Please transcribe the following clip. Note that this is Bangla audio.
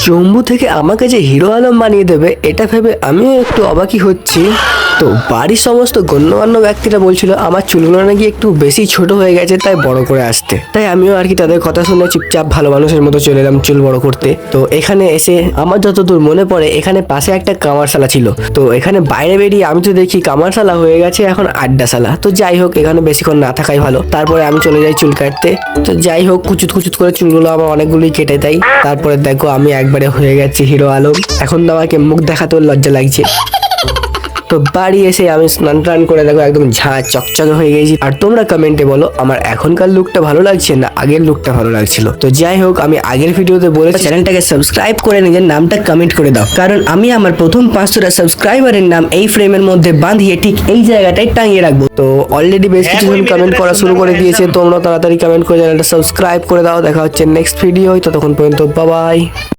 জম্মু থেকে আমাকে যে হিরো আলম বানিয়ে দেবে এটা ভেবে আমিও একটু অবাকই হচ্ছি। তো বাড়ির সমস্ত গণ্যমান্য ব্যক্তিরা বলছিল আমার চুলগুলো নাকি একটু বেশি ছোট হয়ে গেছে, তাই বড় করে আসতে। তাই আমিও আর কি তাদের কথা শুনে চুপচাপ ভালো মানুষের মতো চলে এলাম চুল বড় করতে। তো এখানে এসে আমার যতদূর মনে পড়ে এখানে পাশে একটা কামারশালা ছিল। তো এখানে বাইরে বেরিয়ে আমি তো দেখি কামারশালা হয়ে গেছে এখন আড্ডাশালা। তো যাই হোক এখানে বেশিক্ষণ না থাকাই ভালো। তারপরে আমি চলে যাই চুল কাটতে। তো যাই হোক কুচুত কুচুত করে চুলগুলো আমার অনেকগুলোই কেটে দেয়। তারপরে দেখো আমি একবারে হয়ে গেছি হিরো আলম। এখন তো আমাকে মুখ দেখাতেও লজ্জা লাগছে। তো বাড়ি এসে আমি স্নান টান করে দেখো একদম ঝাঁ চকচকে হয়ে গেছি। আর তোমরা কমেন্টে বলো আমার এখনকার লুকটা ভালো লাগছে না আগের লুকটা ভালো লাগছিল। তো যাই হোক আমি আগের ভিডিওতে বলেছি চ্যানেলটাকে সাবস্ক্রাইব করে নিজের নামটা কমেন্ট করে দাও, কারণ আমি আমার প্রথম 500টা সাবস্ক্রাইবারের নাম এই ফ্রেমের মধ্যে বাঁধিয়ে ঠিক এই জায়গাটায় টাঙিয়ে রাখবো। তো অলরেডি বেশ কিছুজন কমেন্ট করা শুরু করে দিয়েছে। তোমরা তাড়াতাড়ি কমেন্ট করে চ্যানেলটা সাবস্ক্রাইব করে দাও। দেখা হচ্ছে নেক্সট ভিডিও। ততক্ষণ পর্যন্ত বাই বাই।